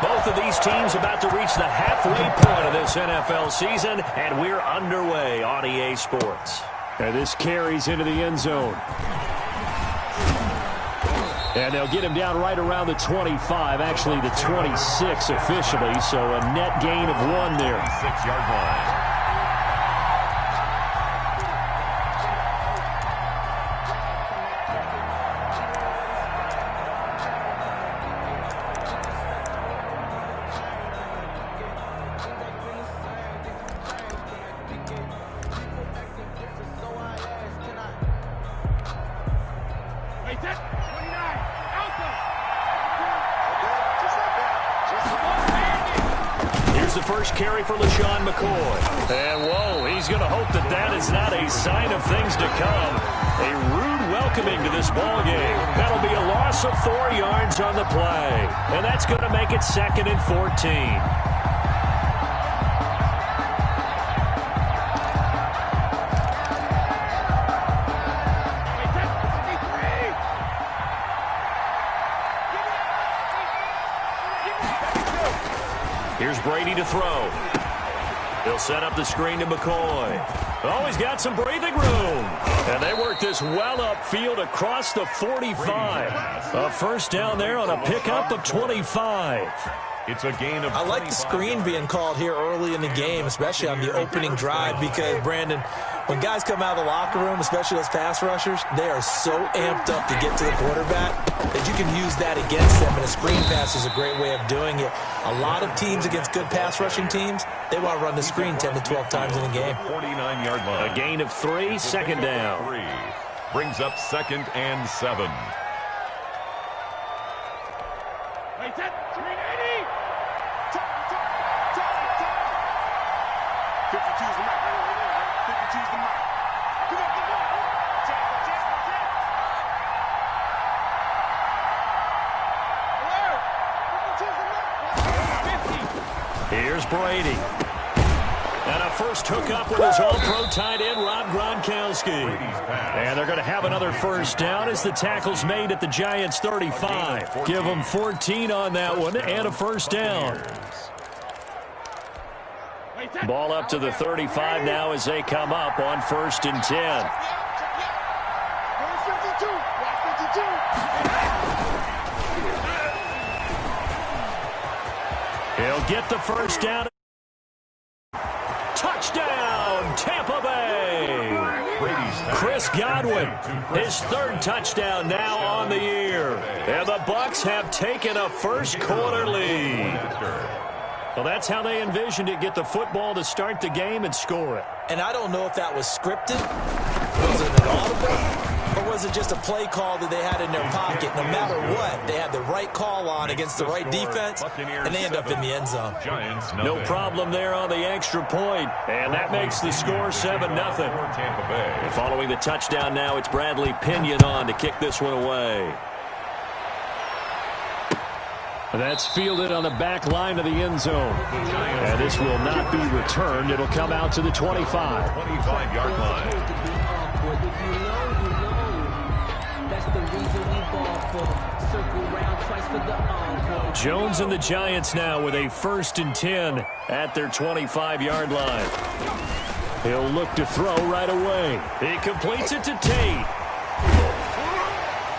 Both of these teams about to reach the halfway point of this NFL season, and we're underway on EA Sports. And this carries into the end zone. And they'll get him down right around the 25, actually the 26 officially, so a net gain of 1 there. 6-yard line. Here's the first carry for LaShawn McCoy. And, whoa, he's going to hope that that is not a sign of things to come. A rude welcoming to this ball game. That'll be a loss of 4 yards on the play. And that's going to make it 2nd and 14. Here's Brady to throw. He'll set up the screen to McCoy. Oh, he's got some breathing room. And they work this well upfield across the 45. A first down there on a pickup of 25. It's a gain of I like the screen being called here early in the game, especially on the opening drive, because, Brandon, when guys come out of the locker room, especially those pass rushers, they are so amped up to get to the quarterback that you can use that against them, and a screen pass is a great way of doing it. A lot of teams against good pass rushing teams, they want to run the screen 10 to 12 times in a game. 49-yard line. A gain of 3, 2nd down. 3 brings up 2nd and 7. Here's Brady. And a first hookup with his all-pro tight end, Rob Gronkowski. And they're going to have another first down as the tackle's made at the Giants' 35. Give them 14 on that one and a first down. Ball up to the 35 now as they come up on 1st and 10. He'll get the first down. Touchdown, Tampa Bay. Chris Godwin, his 3rd touchdown now on the year. And the Bucs have taken a first-quarter lead. Well, that's how they envisioned it, get the football to start the game and score it. And I don't know if that was scripted. Was it an audible? Or was it just a play call that they had in their pocket? No matter what, they had the right call on against the right defense, and they end up in the end zone. No problem there on the extra point, and that makes the score 7-0. And following the touchdown now, it's Bradley Pinion on to kick this one away. That's fielded on the back line of the end zone. And this will not be returned. It'll come out to the 25. 25-yard line. Jones and the Giants now with a 1st and 10 at their 25-yard line. He'll look to throw right away. He completes it to Tate.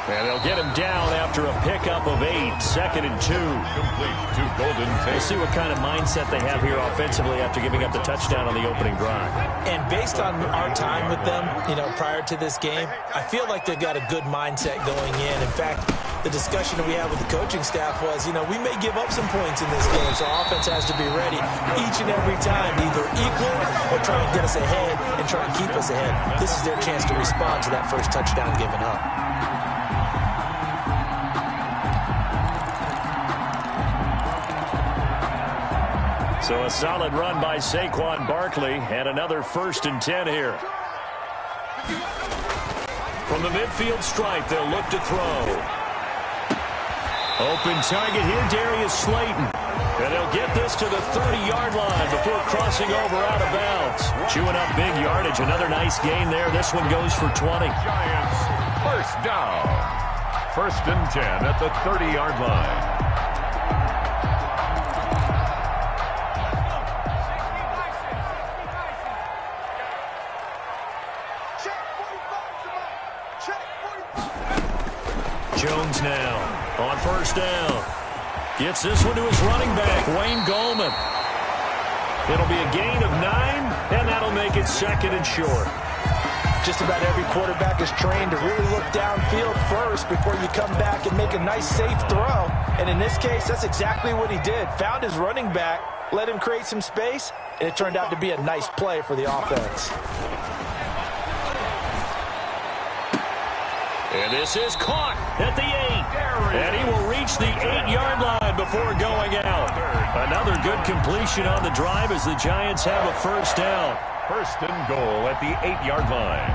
And they'll get him down after a pickup of 8, 2nd and 2. Complete to Golden Tate. We'll see what kind of mindset they have here offensively after giving up the touchdown on the opening drive. And based on our time with them, prior to this game, I feel like they've got a good mindset going in. In fact, the discussion that we had with the coaching staff was, we may give up some points in this game, so our offense has to be ready each and every time to either equal or try and get us ahead and try and keep us ahead. This is their chance to respond to that first touchdown given up. So a solid run by Saquon Barkley and another 1st and 10 here. From the midfield stripe, they'll look to throw. Open target here, Darius Slayton. And they'll get this to the 30-yard line before crossing over out of bounds. Chewing up big yardage. Another nice gain there. This one goes for 20. Giants, first down. 1st and 10 at the 30-yard line. yards now on first down. Gets this one to his running back, Wayne Gallman. It'll be a gain of 9, and that'll make it 2nd and short. Just about every quarterback is trained to really look downfield first before you come back and make a nice, safe throw. And in this case, that's exactly what he did. Found his running back, let him create some space, and it turned out to be a nice play for the offense. And this is caught at the 8. And he will reach the 8-yard line before going out. Another good completion on the drive as the Giants have a first down. First and goal at the 8-yard line.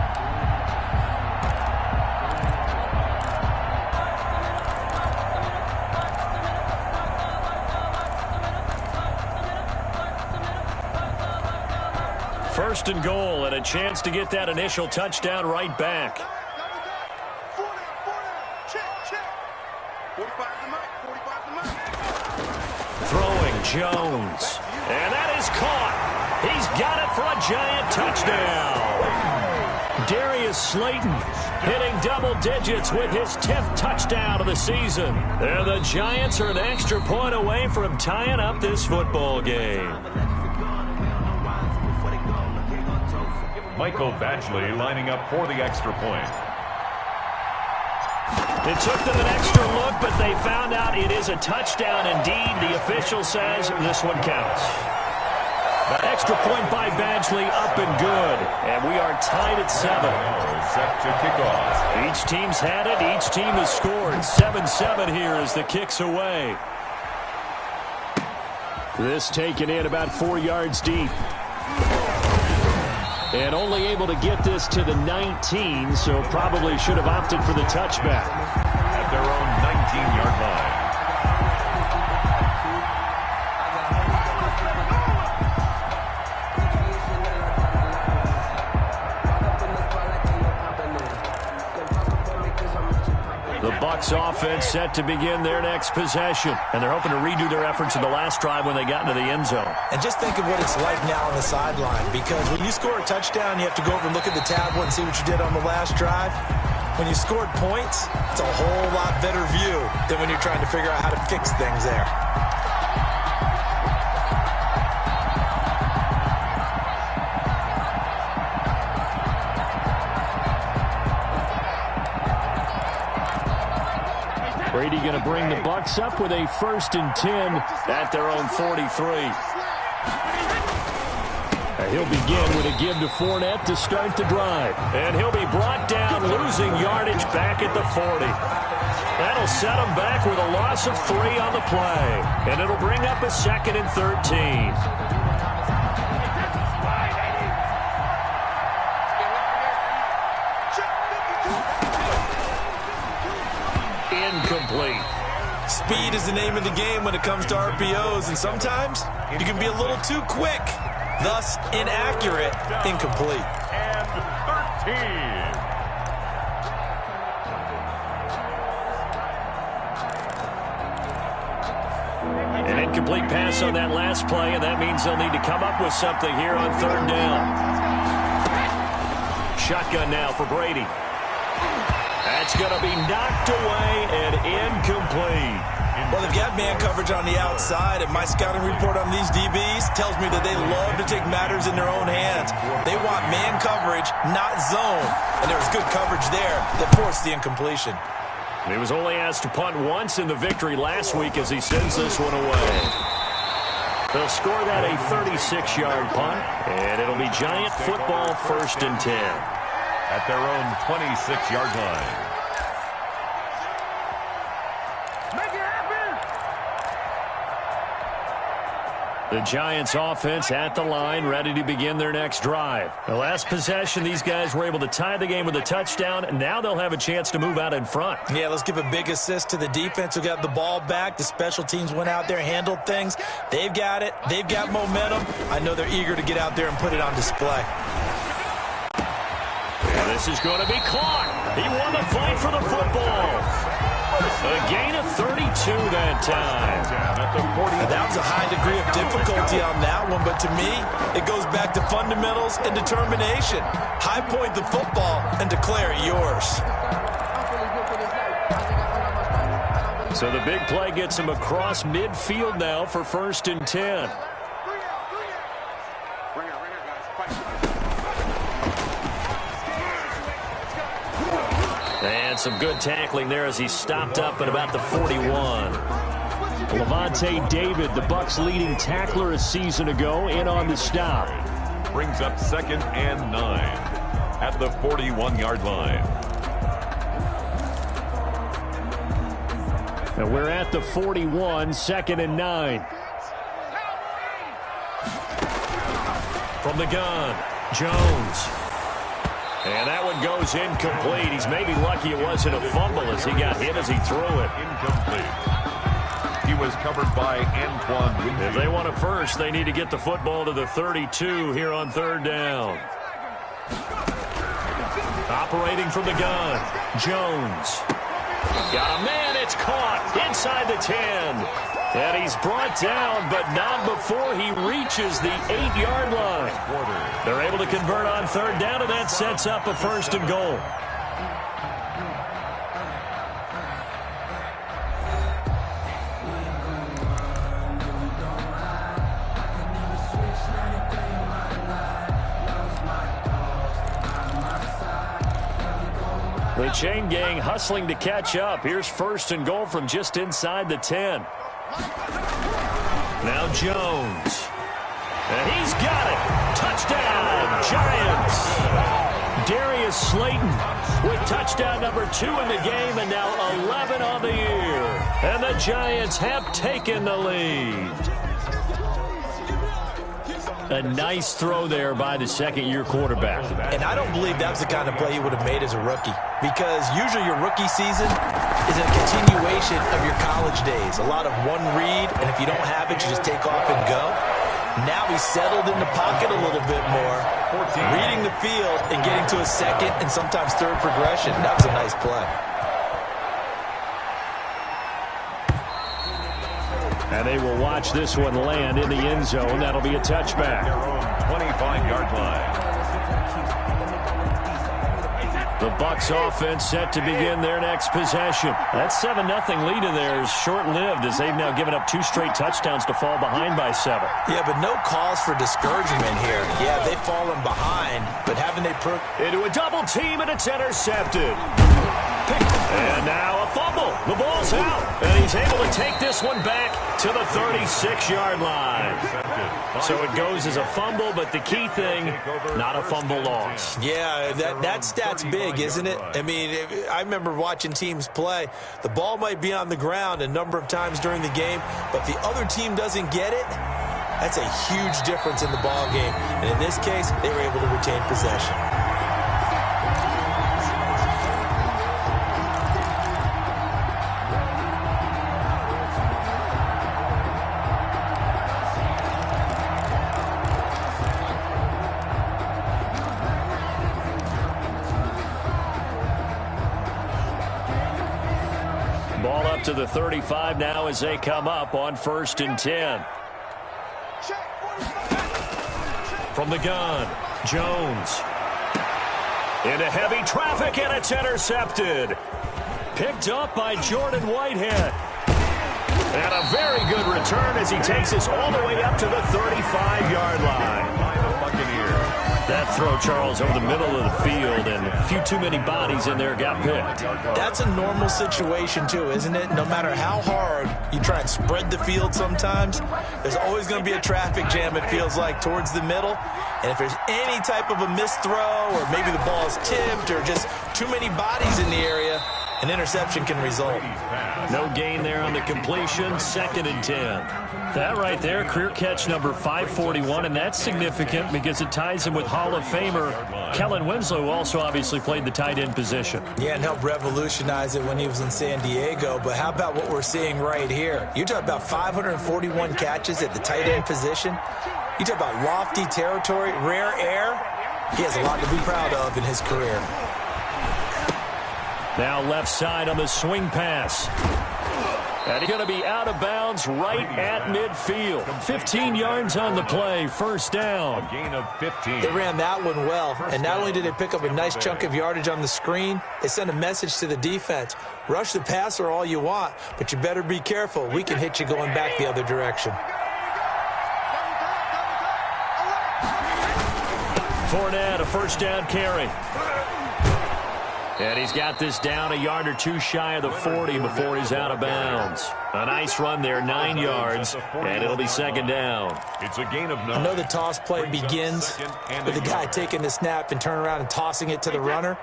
First and goal and a chance to get that initial touchdown right back. Throwing Jones. And that is caught. He's got it for a Giant touchdown. Darius Slayton hitting double digits with his 10th touchdown of the season. And the Giants are an extra point away from tying up this football game. Michael Badgley lining up for the extra point. It took them an extra look, but they found out it is a touchdown indeed. The official says this one counts. Extra point by Badgley, up and good. And we are tied at 7. Set to kick off. Each team's had it. Each team has scored. 7-7 here as the kick's away. This taken in about 4 yards deep. And only able to get this to the 19, so probably should have opted for the touchback. At their own 19-yard line. The Bucs offense set to begin their next possession. And they're hoping to redo their efforts in the last drive when they got into the end zone. And just think of what it's like now on the sideline, because when you score a touchdown, you have to go over and look at the tablet and see what you did on the last drive. When you scored points, it's a whole lot better view than when you're trying to figure out how to fix things there. Brady going to bring the Bucs up with a 1st and 10 at their own 43. He'll begin with a give to Fournette to start the drive. And he'll be brought down, losing yardage back at the 40. That'll set him back with a loss of 3 on the play. And it'll bring up a 2nd and 13. Incomplete. Speed is the name of the game when it comes to RPOs, and sometimes you can be a little too quick. Thus, inaccurate, incomplete. And 13. An incomplete pass on that last play, and that means they'll need to come up with something here on 3rd down. Shotgun now for Brady. That's going to be knocked away and incomplete. Well, they've got man coverage on the outside, and my scouting report on these DBs tells me that they love to take matters in their own hands. They want man coverage, not zone. And there was good coverage there that forced the incompletion. He was only asked to punt once in the victory last week as he sends this one away. They'll score that a 36-yard punt, and it'll be Giant football 1st and 10. At their own 26-yard line. The Giants offense at the line, ready to begin their next drive. The last possession, these guys were able to tie the game with a touchdown, and now they'll have a chance to move out in front. Yeah, let's give a big assist to the defense who got the ball back. The special teams went out there, handled things. They've got it. They've got momentum. I know they're eager to get out there and put it on display. And this is going to be caught. He won the fight for the football. A gain of 32 that time. That was a high degree of difficulty on that one, but to me, it goes back to fundamentals and determination. High point the football and declare it yours. So the big play gets him across midfield now for 1st and 10. And some good tackling there as he stopped up at about the 41. Levante David, the Bucs' leading tackler a season ago, in on the stop. Brings up 2nd and 9 at the 41-yard line. And we're at the 41, 2nd and 9. From the gun, Jones. And that one goes incomplete. He's maybe lucky it wasn't a fumble as he got hit as he threw it. Incomplete. He was covered by Antoine Winfield. If they want a first, they need to get the football to the 32 here on 3rd down. Operating from the gun, Jones. Got a man, it's caught inside the 10. And he's brought down, but not before he reaches the 8-yard line. They're able to convert on 3rd down, and that sets up a 1st and goal. The chain gang hustling to catch up. Here's 1st and goal from just inside the 10. Now Jones. And he's got it. Touchdown, Giants. Darius Slayton with touchdown number 2 in the game and now 11 on the year. And the Giants have taken the lead. A nice throw there by the second-year quarterback. And I don't believe that was the kind of play he would have made as a rookie, because usually your rookie season is a continuation of your college days. A lot of one read, and if you don't have it, you just take off and go. Now he's settled in the pocket a little bit more, reading the field and getting to a second and sometimes third progression. That was a nice play. And they will watch this one land in the end zone. That'll be a touchback. Their own 25-yard line. The Bucs offense set to begin their next possession. That 7-0 lead of theirs short-lived as they've now given up 2 straight touchdowns to fall behind by 7. Yeah, but no cause for discouragement here. Yeah, they've fallen behind, but haven't they into a double team, and it's intercepted. And now a fumble. The ball's out. And he's able to take this one back to the 36-yard line. So it goes as a fumble, but the key thing, not a fumble loss. Yeah, that stat's big, isn't it? I mean, I remember watching teams play. The ball might be on the ground a number of times during the game, but the other team doesn't get it. That's a huge difference in the ball game. And in this case, they were able to retain possession. Ball up to the 35 now as they come up on 1st and 10. From the gun, Jones. Into heavy traffic, and it's intercepted. Picked up by Jordan Whitehead. And a very good return as he takes us all the way up to the 35-yard line. By the Buccaneers. That throw, Charles, over the middle of the field, and a few too many bodies in there got picked. That's a normal situation, too, isn't it? No matter how hard you try and spread the field sometimes, there's always going to be a traffic jam, it feels like, towards the middle. And if there's any type of a missed throw, or maybe the ball is tipped, or just too many bodies in the area, an interception can result. No gain there on the completion, 2nd and 10. That right there, career catch number 541, and that's significant because it ties him with Hall of Famer Kellen Winslow, who also obviously played the tight end position. Yeah, and helped revolutionize it when he was in San Diego. But how about what we're seeing right here? You talk about 541 catches at the tight end position. You talk about lofty territory, rare air. He has a lot to be proud of in his career. Now left side on the swing pass. And he's going to be out of bounds right at midfield. 15 yards on the play, first down. A gain of 15. They ran that one well, and not only did they pick up a nice chunk of yardage on the screen, they sent a message to the defense. Rush the passer all you want, but you better be careful. We can hit you going back the other direction. Fournette, a first down carry. And he's got this down a yard or two shy of the 40 before he's out of bounds. A nice run there, 9 yards, and it'll be second down. It's a gain of 9. I know the toss play begins with the guy taking the snap and turning around and tossing it to the runner.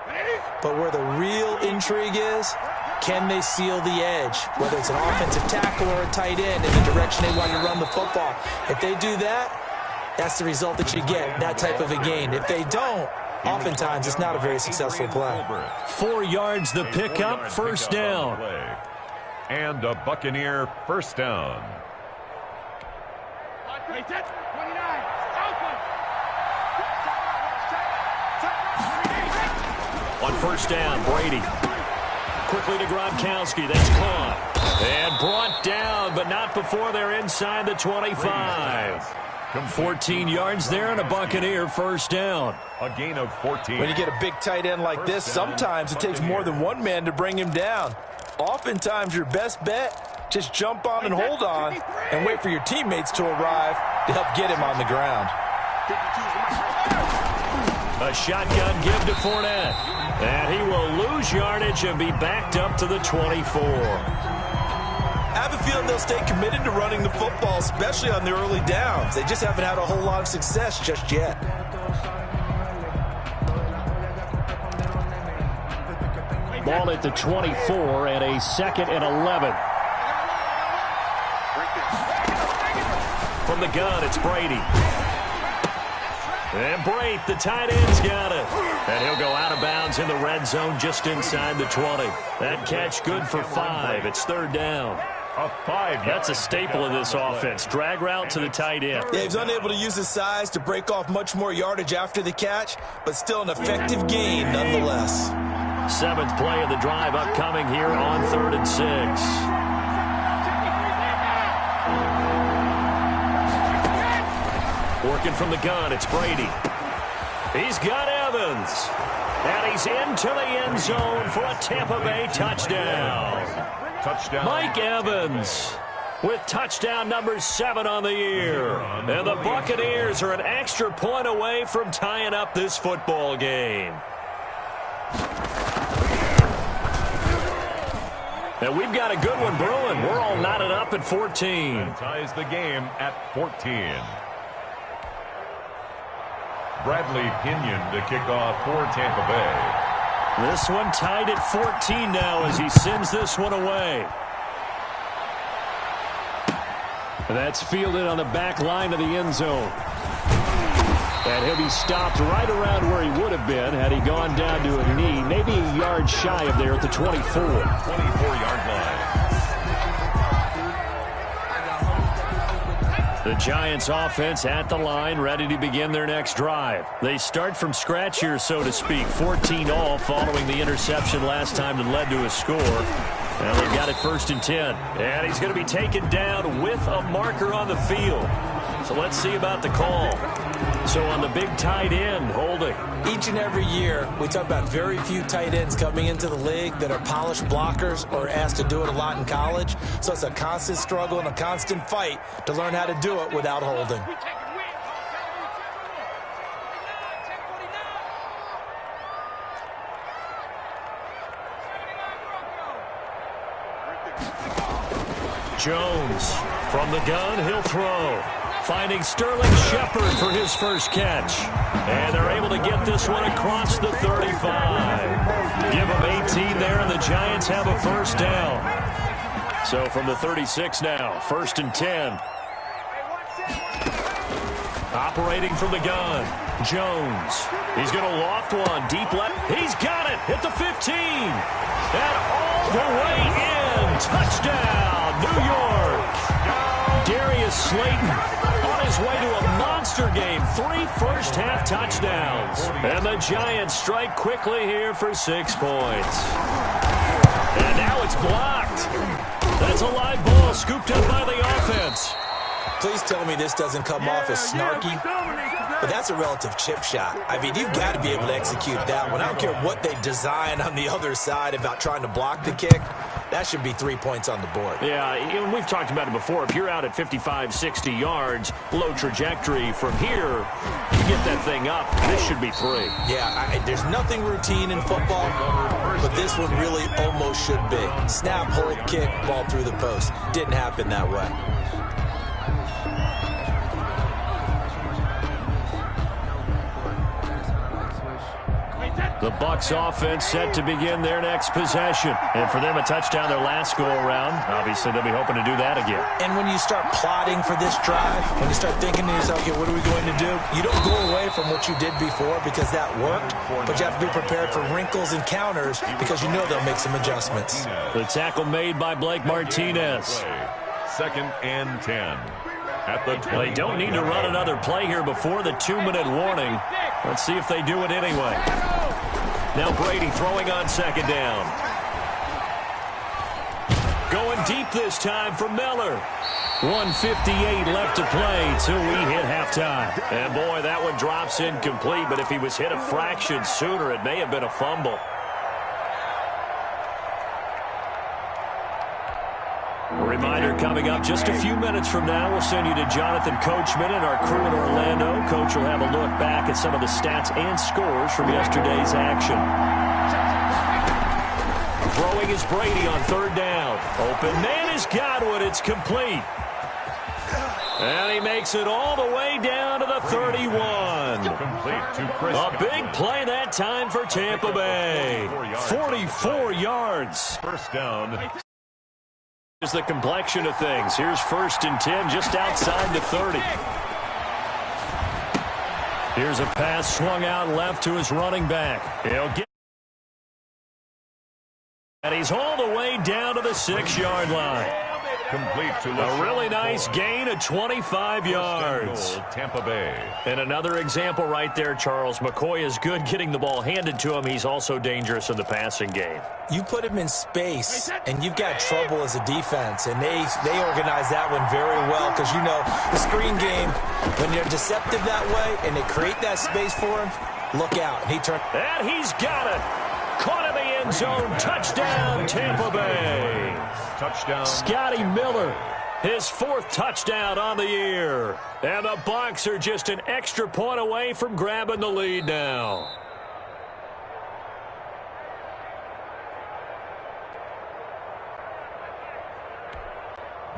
But where the real intrigue is, can they seal the edge? Whether it's an offensive tackle or a tight end in the direction they want to run the football. If they do that, that's the result that you get, that type of a gain. If they don't, oftentimes it's not a very successful play. 4 yards the pickup, first down. And a Buccaneer first down. On first down, Brady. Quickly to Gronkowski, that's caught. And brought down, but not before they're inside the 25. 14 yards there and a Buccaneer first down. A gain of 14. When you get a big tight end like this, sometimes it takes more than one man to bring him down. Oftentimes your best bet, just jump on and hold on and wait for your teammates to arrive to help get him on the ground. A shotgun give to Fournette. And he will lose yardage and be backed up to the 24. I have a feeling they'll stay committed to running the football, especially on the early downs. They just haven't had a whole lot of success just yet. Ball at the 24 and a 2nd and 11. From the gun, it's Brady. And Brate, the tight end's got it. And he'll go out of bounds in the red zone just inside the 20. That catch good for 5. It's third down. A 5. That's a staple of this offense. Drag route to the tight end. Yeah, he's unable to use his size to break off much more yardage after the catch, but still an effective gain nonetheless. 7th play of the drive upcoming here on 3rd and 6. Working from the gun, it's Brady. He's got Evans. And he's into the end zone for a Tampa Bay touchdown. Touchdown. Mike Evans with touchdown number 7 on the year. And the Buccaneers are an extra point away from tying up this football game. And we've got a good one brewing. We're all knotted up at 14. And ties the game at 14. Bradley Pinion to kick off for Tampa Bay. This one tied at 14 now as he sends this one away. That's fielded on the back line of the end zone. And he'll be stopped right around where he would have been had he gone down to a knee, maybe a yard shy of there at the 24. 24-yard line. The Giants offense at the line, ready to begin their next drive. They start from scratch here, so to speak. 14 all following the interception last time that led to a score. Now they've got it 1st and 10. And he's going to be taken down with a marker on the field. So let's see about the call. So on the big tight end, holding. Each and every year, we talk about very few tight ends coming into the league that are polished blockers or asked to do it a lot in college. So it's a constant struggle and a constant fight to learn how to do it without holding. Jones from the gun, he'll throw. Finding Sterling Shepard for his first catch. And they're able to get this one across the 35. Give them 18 there, and the Giants have a first down. So from the 36 now, 1st and 10. Operating from the gun, Jones. He's going to loft one, deep left. He's got it, hit the 15. And all the way in. Touchdown, New York. Darius Slayton on his way to a monster game. 3 first-half touchdowns. And the Giants strike quickly here for 6 points. And now it's blocked. That's a live ball scooped up by the offense. Please tell me this doesn't come off as snarky, but that's a relative chip shot. I mean, you've got to be able to execute that one. I don't care what they design on the other side about trying to block the kick. That should be 3 points on the board. Yeah, we've talked about it before. If you're out at 55, 60 yards, low trajectory from here, you get that thing up. This should be 3. Yeah, there's nothing routine in football, but this one really almost should be. Snap, hold, kick, ball through the post. Didn't happen that way. The Bucs offense set to begin their next possession. And for them, a touchdown their last go-around. Obviously, they'll be hoping to do that again. And when you start plotting for this drive, when you start thinking to yourself, okay, what are we going to do? You don't go away from what you did before because that worked, but you have to be prepared for wrinkles and counters because you know they'll make some adjustments. The tackle made by Blake Martinez. Second and 10. At the 20. They don't need to run another play here before the 2-minute warning. Let's see if they do it anyway. Now Brady throwing on second down. Going deep this time for Miller. 1:58 left to play till we hit halftime. And boy, that one drops incomplete, but if he was hit a fraction sooner, it may have been a fumble. A reminder coming up just a few minutes from now. We'll send you to Jonathan Coachman and our crew in Orlando. Coach will have a look back at some of the stats and scores from yesterday's action. Throwing is Brady on third down. Open man is Godwin. It's complete. And he makes it all the way down to the 31. A big play that time for Tampa Bay. 44 yards. First down. Is the complexion of things. Here's 1st and 10 just outside the 30. Here's a pass swung out left to his running back. He'll get, and he's all the way down to the 6-yard line. Complete to a really nice gain of 25 yards. Tampa Bay. And another example right there, Charles. McCoy is good getting the ball handed to him. He's also dangerous in the passing game. You put him in space, and you've got trouble as a defense, and they organize that one very well because, you know, the screen game, when they're deceptive that way and they create that space for him, look out. And he turned. And he's got it. Caught in the end zone. Touchdown, Tampa Bay. Touchdown. Scotty Miller, his 4th touchdown on the year. And the Bucs are just an extra point away from grabbing the lead now.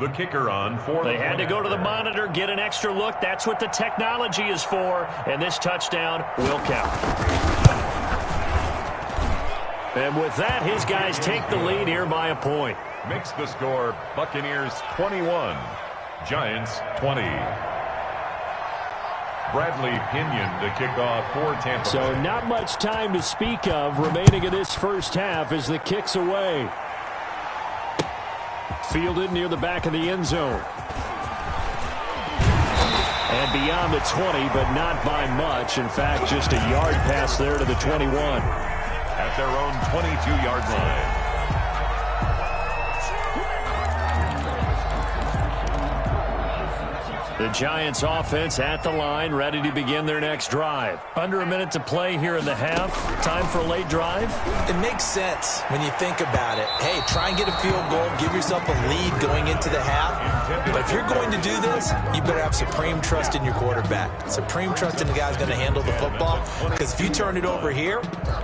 The kicker on for They had to go to the monitor, get an extra look. That's what the technology is for. And this touchdown will count. And with that, his guys take the lead here by a point. Makes the score Buccaneers 21, Giants 20. Bradley Pinion to kick off for Tampa Bay. So not much time to speak of remaining in this first half as the kick's away. Fielded near the back of the end zone. And beyond the 20, but not by much. In fact, just a yard pass there to the 21. At their own 22-yard line. The Giants offense at the line, ready to begin their next drive. Under a minute to play here in the half. Time for a late drive. It makes sense when you think about it. Hey, try and get a field goal. Give yourself a lead going into the half. But if you're going to do this, you better have supreme trust in your quarterback. Supreme trust in the guy who's going to handle the football. Because if you turn it over here,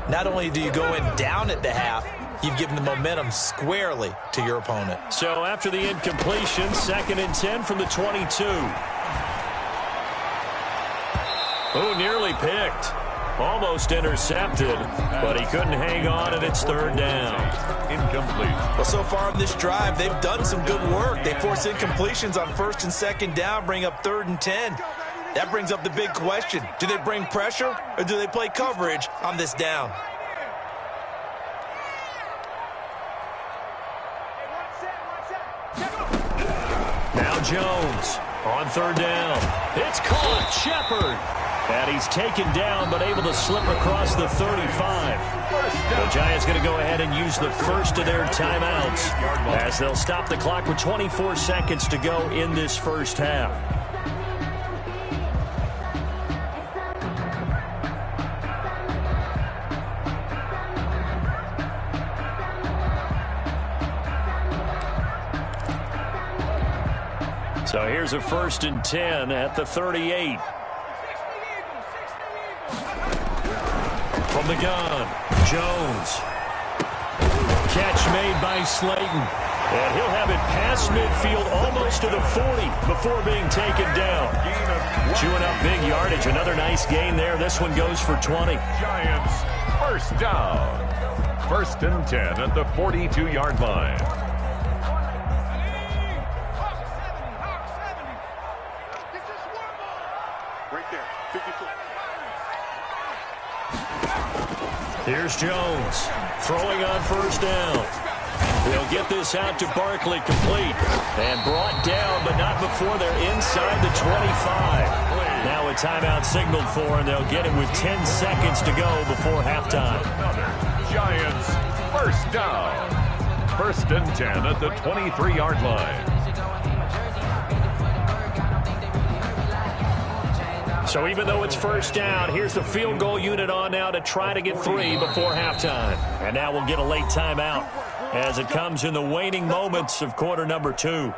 not only do you go in down at the half, you've given the momentum squarely to your opponent. So after the incompletion, 2nd and 10 from the 22. Oh, nearly picked. Almost intercepted, but he couldn't hang on, and it's 3rd down. Incomplete. Well, so far in this drive, they've done some good work. They force incompletions on 1st and 2nd down, bring up 3rd and 10. That brings up the big question. Do they bring pressure, or do they play coverage on this down? Now Jones on 3rd down. It's caught. Shepard. And he's taken down, but able to slip across the 35. The Giants going to go ahead and use the first of their timeouts as they'll stop the clock with 24 seconds to go in this first half. So here's a 1st and 10 at the 38. From the gun, Jones. Catch made by Slayton. And he'll have it past midfield almost to the 40 before being taken down. Chewing up big yardage. Another nice gain there. This one goes for 20. Giants, first down. 1st and 10 at the 42-yard line. Here's Jones throwing on 1st down. They'll get this out to Barkley, complete and brought down, but not before they're inside the 25. Now a timeout signaled for, and they'll get it with 10 seconds to go before halftime. Giants, first down. 1st and 10 at the 23-yard line. So even though it's 1st down, here's the field goal unit on now to try to get 3 before halftime. And now we'll get a late timeout as it comes in the waning moments of quarter number 2.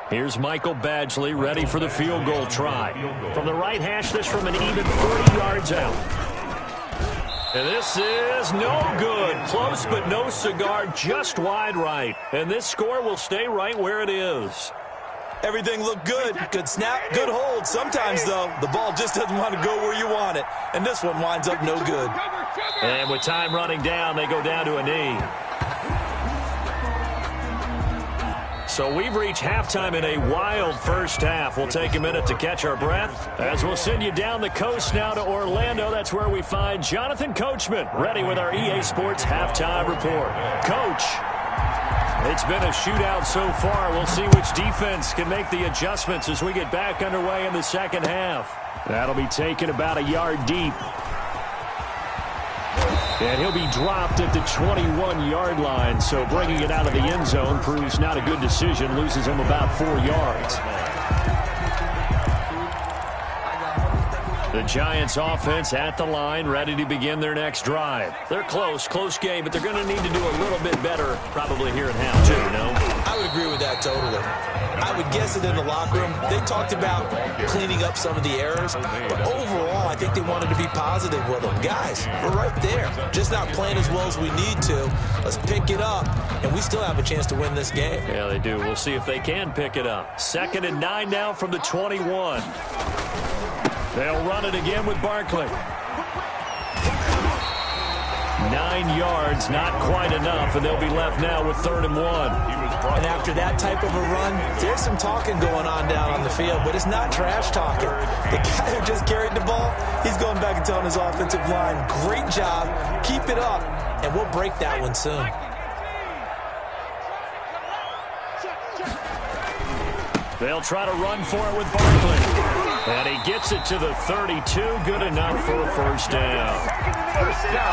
Here's Michael Badgley ready for the field goal try. From the right hash, this from an even 40 yards out. And this is no good. Close but no cigar, just wide right. And this score will stay right where it is. Everything looked good. Good snap, good hold. Sometimes, though, the ball just doesn't want to go where you want it. And this one winds up no good. And with time running down, they go down to a knee. So we've reached halftime in a wild first half. We'll take a minute to catch our breath as we'll send you down the coast now to Orlando. That's where we find Jonathan Coachman ready with our EA Sports halftime report. Coach, it's been a shootout so far. We'll see which defense can make the adjustments as we get back underway in the second half. That'll be taken about a yard deep. And he'll be dropped at the 21-yard line, so bringing it out of the end zone proves not a good decision, loses him about 4 yards. The Giants offense at the line, ready to begin their next drive. They're close game, but they're going to need to do a little bit better probably here in half 2, no? I would agree with that totally. I would guess it in the locker room. They talked about cleaning up some of the errors, but overall, I think they wanted to be positive with them. Guys, we're right there. Just not playing as well as we need to. Let's pick it up, and we still have a chance to win this game. Yeah, they do. We'll see if they can pick it up. 2nd and 9 now from the 21. They'll run it again with Barkley. 9 yards, not quite enough, and they'll be left now with 3rd and 1. And after that type of a run, there's some talking going on down on the field, but it's not trash talking. The guy who just carried the ball, he's going back and telling his offensive line, great job, keep it up, and we'll break that one soon. They'll try to run for it with Barkley. And he gets it to the 32. Good enough for a 1st down.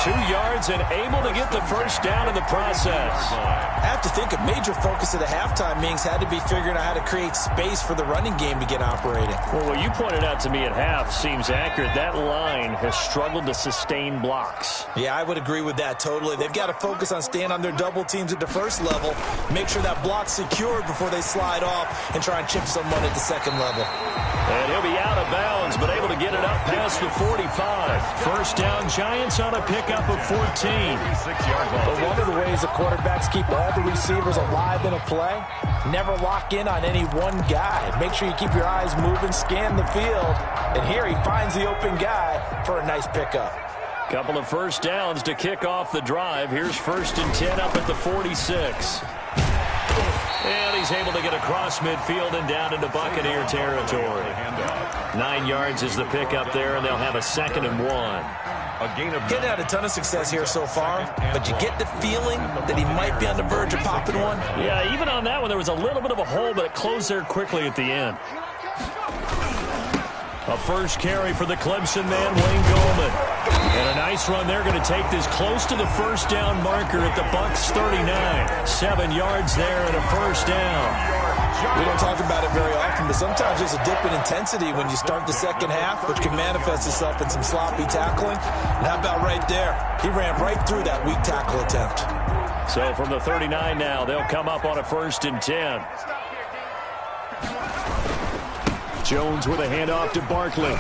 2 yards and able to get the 1st down in the process. I have to think a major focus of the halftime meetings had to be figuring out how to create space for the running game to get operating. Well, what you pointed out to me at half seems accurate. That line has struggled to sustain blocks. Yeah, I would agree with that totally. They've got to focus on staying on their double teams at the first level, make sure that block's secured before they slide off and try and chip someone at the second level. And he'll be out of bounds, but able to get it up past the 45. 1st down, Giants on a pickup of 14. But one of the ways the quarterbacks keep all the receivers alive in a play, never lock in on any one guy. Make sure you keep your eyes moving, scan the field. And here he finds the open guy for a nice pickup. Couple of 1st downs to kick off the drive. Here's 1st and 10 up at the 46. And he's able to get across midfield and down into Buccaneer territory. 9 yards is the pickup there, and they'll have a 2nd and 1. Getting had a ton of success here so far, but you get the feeling that he might be on the verge of popping one. Yeah, even on that one, there was a little bit of a hole, but it closed there quickly at the end. A first carry for the Clemson man, Wayne Gallman. And a nice run there, going to take this close to the first down marker at the Bucs 39. 7 yards there and a first down. We don't talk about it very often, but sometimes there's a dip in intensity when you start the second half, which can manifest itself in some sloppy tackling. And how about right there? He ran right through that weak tackle attempt. So from the 39 now, they'll come up on a 1st and 10. Jones with a handoff to Barkley.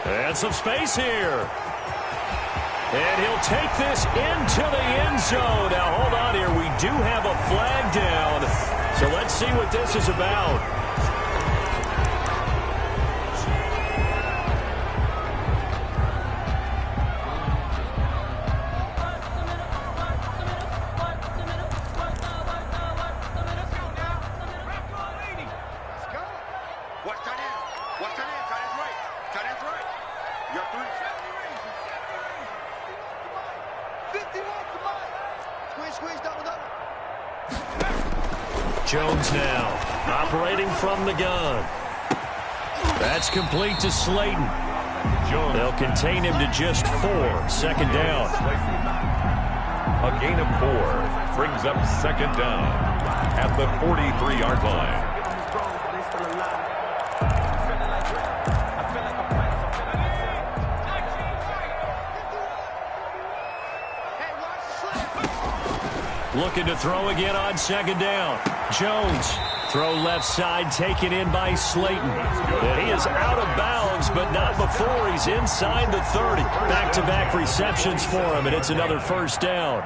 And some space here. And he'll take this into the end zone. Now, hold on here. We do have a flag down. So let's see what this is about. Jones now operating from the gun. That's complete to Slayton. They'll contain him to just 4. 2nd down. A gain of 4 brings up 2nd down at the 43-yard line. Looking to throw again on 2nd down. Jones, throw left side, taken in by Slayton. And he is out of bounds, but not before he's inside the 30. Back-to-back receptions for him, and it's another 1st down.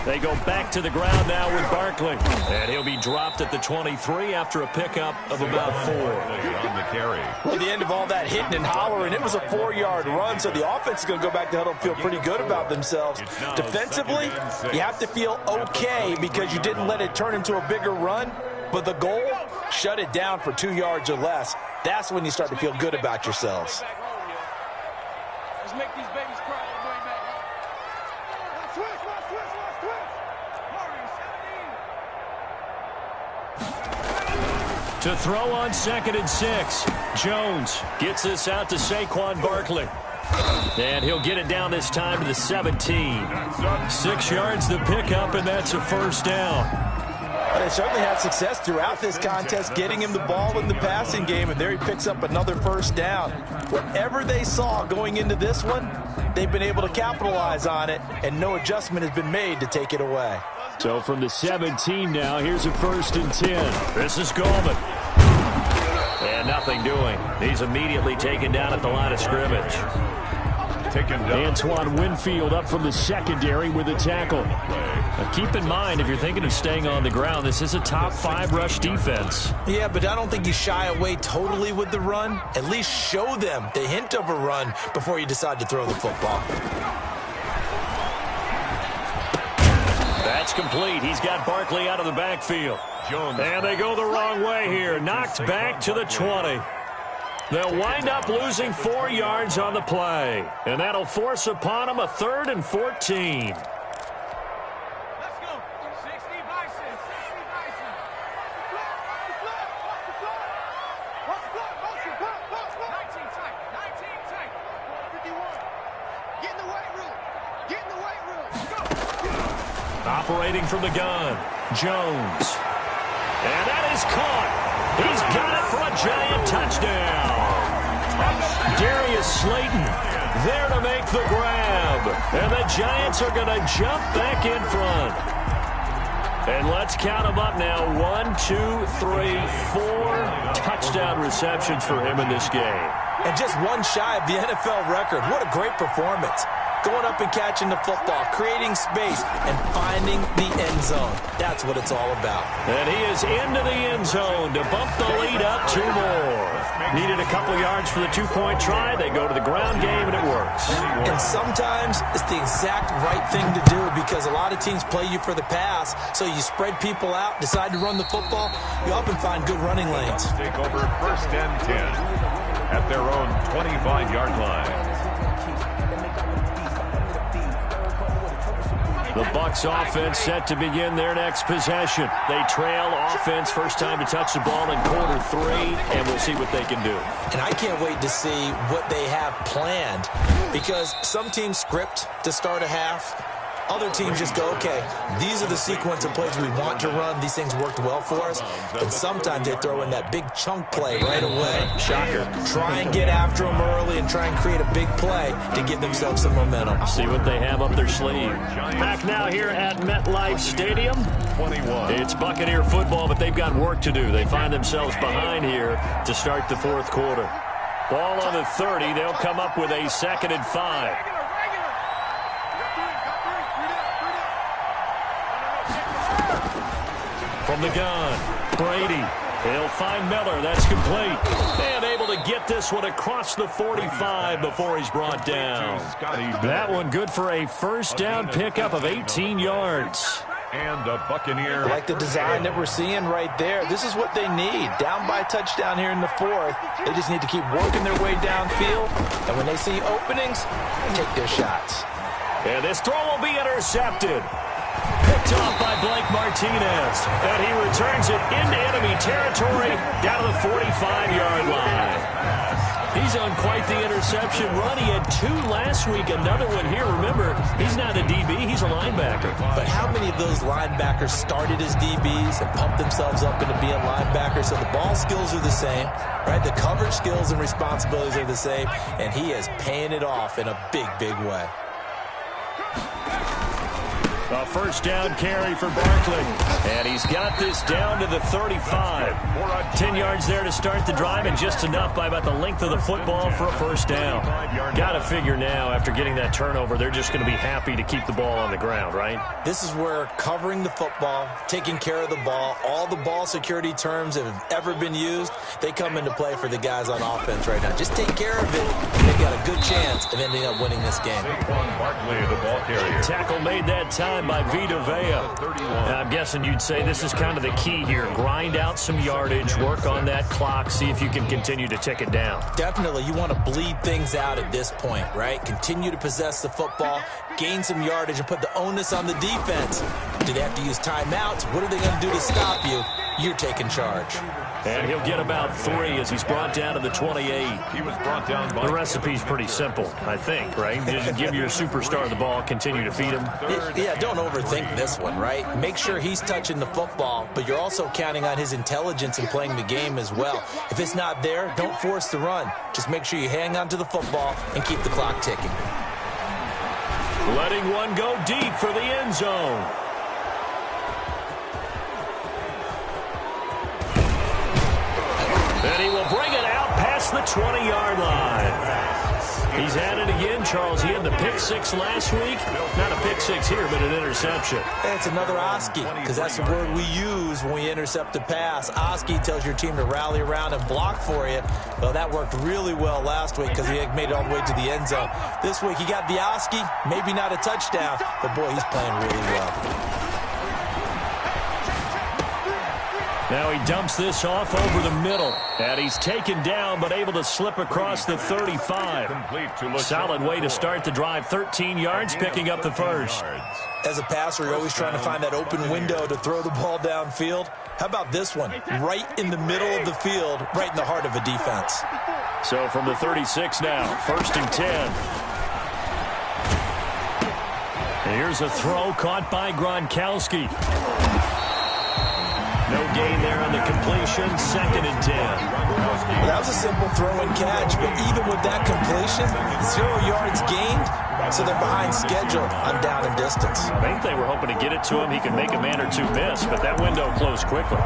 They go back to the ground now with Barkley. And he'll be dropped at the 23 after a pickup of about 4. On the carry. Well, at the end of all that hitting and hollering, it was a 4-yard run, so the offense is going to go back to huddle and feel pretty good about themselves. Defensively, you have to feel okay because you didn't let it turn into a bigger run, but the goal, shut it down for 2 yards or less. That's when you start to feel good about yourselves. Let's make these babies cry all the way back. To throw on 2nd and 6. Jones gets this out to Saquon Barkley. And he'll get it down this time to the 17. 6 yards the pickup, and that's a 1st down. They certainly had success throughout this contest getting him the ball in the passing game, and there he picks up another 1st down. Whatever they saw going into this one, they've been able to capitalize on it, and no adjustment has been made to take it away. So from the 17 now, here's a 1st and 10. This is Gallman. And nothing doing. He's immediately taken down at the line of scrimmage. Taken down. Antoine Winfield up from the secondary with a tackle. Now keep in mind, if you're thinking of staying on the ground, this is a top 5 rush defense. Yeah, but I don't think you shy away totally with the run. At least show them the hint of a run before you decide to throw the football. That's complete. He's got Barkley out of the backfield. Jones. And they go the wrong way here. Knocked back to the 20. They'll wind up losing 4 yards on the play. And that'll force upon them a 3rd and 14. Let's go. 60 Bison. 60 Bison. Watch the clock. 19 tight. 19 tight. 51. Get in the weight room. Get in the weight room. Go. Operating from the gun. Jones. And that is caught. He's got it for a giant touchdown. Darius Slayton there to make the grab. And the Giants are going to jump back in front. And let's count them up now. 1, 2, 3, 4 touchdown receptions for him in this game. And just one shy of the NFL record. What a great performance. Going up and catching the football, creating space, and finding the end zone. That's what it's all about. And he is into the end zone to bump the lead up 2 more. Needed a couple yards for the 2-point try. They go to the ground game, and it works. And sometimes it's the exact right thing to do because a lot of teams play you for the pass, so you spread people out, decide to run the football. You often find good running lanes. Take over 1st and 10 at their own 25-yard line. The Bucs offense set to begin their next possession. They trail offense, first time to touch the ball in quarter 3, and we'll see what they can do. And I can't wait to see what they have planned, because some teams script to start a half. Other teams just go, okay, these are the sequence of plays we want to run. These things worked well for us. And sometimes they throw in that big chunk play right away. Shocker. Try and get after them early and try and create a big play to give themselves some momentum. See what they have up their sleeve. Back now here at MetLife Stadium. 21. It's Buccaneer football, but they've got work to do. They find themselves behind here to start the fourth quarter. Ball on the 30. They'll come up with a 2nd and 5. From the gun, Brady. He'll find Miller. That's complete. And able to get this one across the 45 before he's brought down. That one good for a first down pickup of 18 yards. And a Buccaneer. Like the design that we're seeing right there. This is what they need. Down by a touchdown here in the 4th. They just need to keep working their way downfield. And when they see openings, take their shots. And this throw will be intercepted. Picked off by Blake Martinez. And he returns it into enemy territory down to the 45-yard line. He's on quite the interception run. He had 2 last week, another one here. Remember, he's not a DB, he's a linebacker. But how many of those linebackers started as DBs and pumped themselves up into being linebackers? So the ball skills are the same, right? The coverage skills and responsibilities are the same, and he is paying it off in a big, big way. A first down carry for Barkley. And he's got this down to the 35. 10 yards there to start the drive, and just enough by about the length of the football for a first down. Got to figure now, after getting that turnover, they're just going to be happy to keep the ball on the ground, right? This is where covering the football, taking care of the ball, all the ball security terms that have ever been used, they come into play for the guys on offense right now. Just take care of it, and they've got a good chance of ending up winning this game. Barkley, the ball carrier. Tackle made that time by Vita Vea. I'm guessing you'd say this is kind of the key here. Grind out some yardage, work on that clock, see if you can continue to tick it down. Definitely, you want to bleed things out at this point, right? Continue to possess the football, gain some yardage, and put the onus on the defense. Do they have to use timeouts? What are they going to do to stop you? You're taking charge. And he'll get about 3 as he's brought down to the 28. He was brought down by... The recipe's pretty simple, I think, right? Just give your superstar the ball, continue to feed him. Yeah, don't overthink this one, right? Make sure he's touching the football, but you're also counting on his intelligence in playing the game as well. If it's not there, don't force the run. Just make sure you hang on to the football and keep the clock ticking. Letting one go deep for the end zone. And he will bring it out past the 20-yard line. He's at it again, Charles. He had the pick 6 last week. Not a pick 6 here, but an interception. It's another Oski, because that's the word we use when we intercept a pass. Oski tells your team to rally around and block for you. Well, that worked really well last week because he made it all the way to the end zone. This week he got the Oski, maybe not a touchdown, but boy, he's playing really well. Now he dumps this off over the middle. And he's taken down, but able to slip across the 35. Solid way to start the drive. 13 yards, picking up the first. As a passer, you're always trying to find that open window to throw the ball downfield. How about this one? Right in the middle of the field, right in the heart of a defense. So from the 36 now, 1st and 10. Here's a throw caught by Gronkowski. No gain there on the completion, 2nd and 10. Well, that was a simple throw and catch, but even with that completion, 0 yards gained, so they're behind schedule on down and distance. I think they were hoping to get it to him. He could make a man or 2 miss, but that window closed quickly.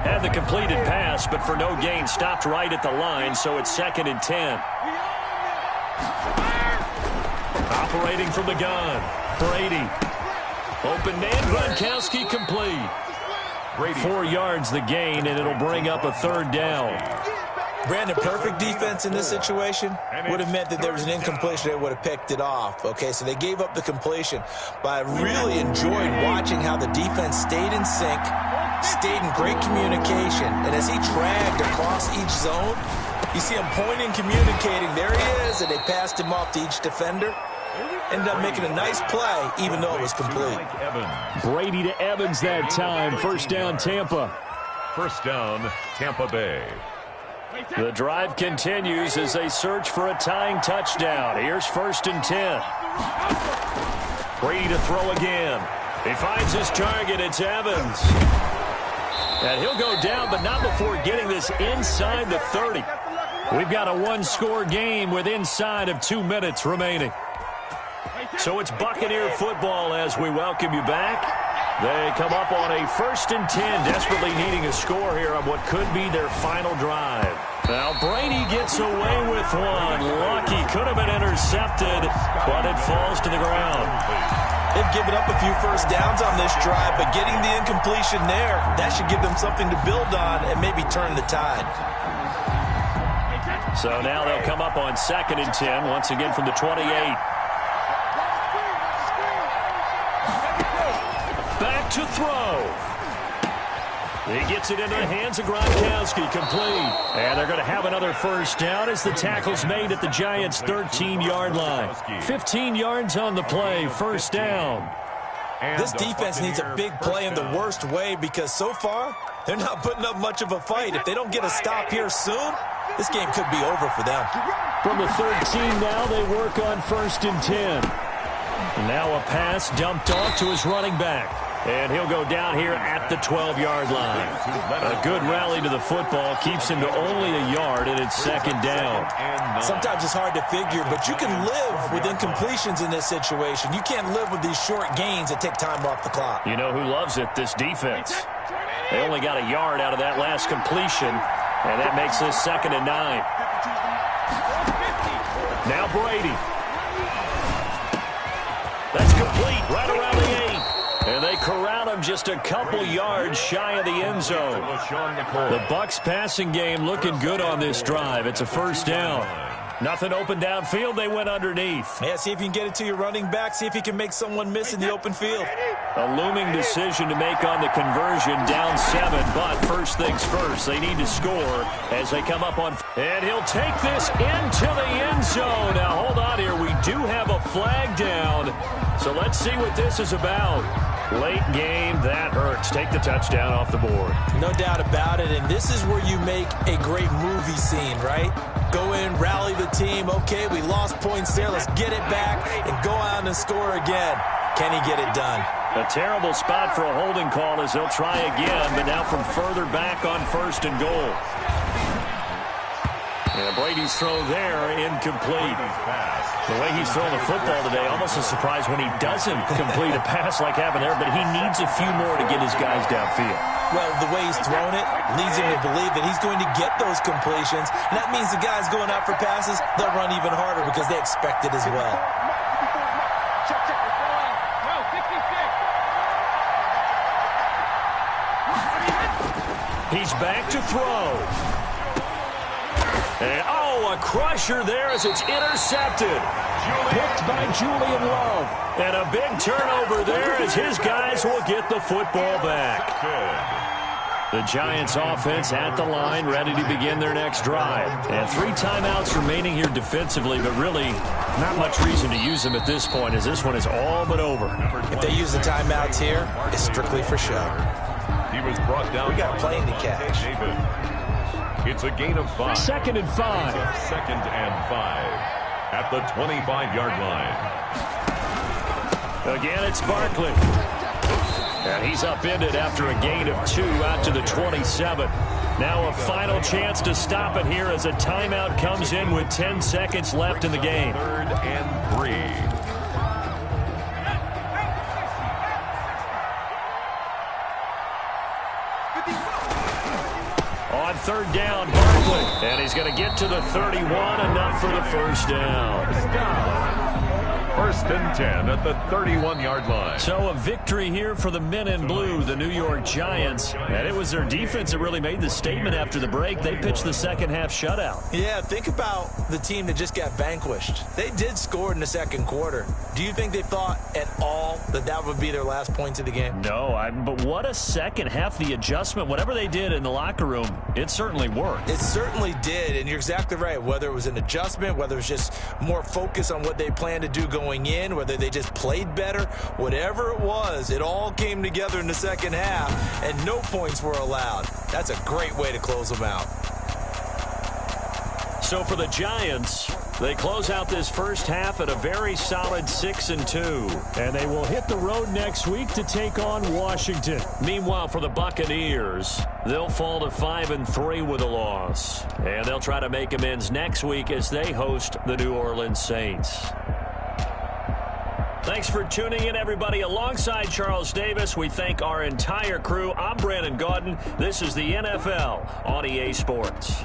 Had the completed pass, but for no gain, stopped right at the line, so it's 2nd and 10. Operating from the gun, Brady. Open man, Gronkowski complete. 4 yards the gain, and it'll bring up a 3rd down. Brandon, perfect defense in this situation would have meant that there was an incompletion. They would have picked it off. Okay, so they gave up the completion. But I really enjoyed watching how the defense stayed in sync, stayed in great communication, and as he dragged across each zone, You see him pointing, communicating. There he is, and they passed him off to each defender. Ended up making a nice play, even though it was complete. Brady to Evans that time. First down, Tampa. First down, Tampa Bay. The drive continues as they search for a tying touchdown. Here's 1st and 10. Brady to throw again. He finds his target. It's Evans. And he'll go down, but not before getting this inside the 30. We've got a one-score game with inside of 2 minutes remaining. So it's Buccaneer football as we welcome you back. They come up on a 1st and 10, desperately needing a score here on what could be their final drive. Now Brady gets away with one. Lucky, could have been intercepted, but it falls to the ground. They've given up a few first downs on this drive, but getting the incompletion there, that should give them something to build on and maybe turn the tide. So now they'll come up on 2nd and 10, once again from the 28. Back to throw. He gets it into the hands of Gronkowski, complete. And they're going to have another first down as the tackle's made at the Giants' 13-yard line. 15 yards on the play, first down. This defense needs a big play in the worst way because so far, they're not putting up much of a fight. If they don't get a stop here soon, this game could be over for them. From the 13 now, they work on 1st and 10. Now a pass dumped off to his running back. And he'll go down here at the 12-yard line. A good rally to the football keeps him to only a yard, and it's 2nd down. Sometimes it's hard to figure, but you can live with incompletions in this situation. You can't live with these short gains that take time off the clock. You know who loves it? This defense. They only got a yard out of that last completion, and that makes this 2nd and 9. Now Brady. That's complete right around the 8. And they corral him just a couple yards shy of the end zone. The Bucs passing game looking good on this drive. It's a first down. Nothing open downfield. They went underneath. Yeah, see if you can get it to your running back. See if you can make someone miss in the open field. A looming decision to make on the conversion, down 7. But first things first, they need to score as they come up on. And he'll take this into the end zone. Now, hold on here. We do have a flag down. So let's see what this is about. Late game, that hurts. Take the touchdown off the board. No doubt about it, and this is where you make a great movie scene, right? Go in, rally the team. Okay, we lost points there. Let's get it back and go out and score again. Can he get it done? A terrible spot for a holding call as they'll try again, but now from further back on 1st and goal. And Brady's throw there, incomplete. The way he's throwing the football today, almost a surprise when he doesn't complete a pass like happened there, but he needs a few more to get his guys downfield. Well, the way he's thrown it leads him to believe that he's going to get those completions. And that means the guys going out for passes, they'll run even harder because they expect it as well. He's back to throw. And, a crusher there as it's intercepted. Picked by Julian Love. And a big turnover there as his guys will get the football back. The Giants offense at the line, ready to begin their next drive. And 3 timeouts remaining here defensively, but really not much reason to use them at this point as this one is all but over. If they use the timeouts here, it's strictly for show. He was brought down. We got a plane to catch. It's a gain of 5. 2nd and 5. 2nd and 5 at the 25-yard line. Again, it's Barkley. And he's upended after a gain of 2 out to the 27. Now a final chance to stop it here as a timeout comes in with 10 seconds left in the game. 3rd and 3. On 3rd down, Barkley. And he's going to get to the 31, enough for the first down. 1st and 10 at the 31-yard line. So a victory here for the men in blue, the New York Giants. And it was their defense that really made the statement after the break. They pitched the second half shutout. Yeah, think about the team that just got vanquished. They did score in the second quarter. Do you think they thought at all that that would be their last points of the game? No, but what a second half. The adjustment, whatever they did in the locker room, It certainly worked. It certainly did, and you're exactly right. Whether it was an adjustment, whether it was just more focus on what they planned to do going in, whether they just played better, whatever it was, it all came together in the second half, and no points were allowed. That's a great way to close them out. So for the Giants, they close out this first half at a very solid 6-2. And they will hit the road next week to take on Washington. Meanwhile, for the Buccaneers, they'll fall to 5-3 with a loss. And they'll try to make amends next week as they host the New Orleans Saints. Thanks for tuning in, everybody. Alongside Charles Davis, we thank our entire crew. I'm Brandon Gaudin. This is the NFL on EA Sports.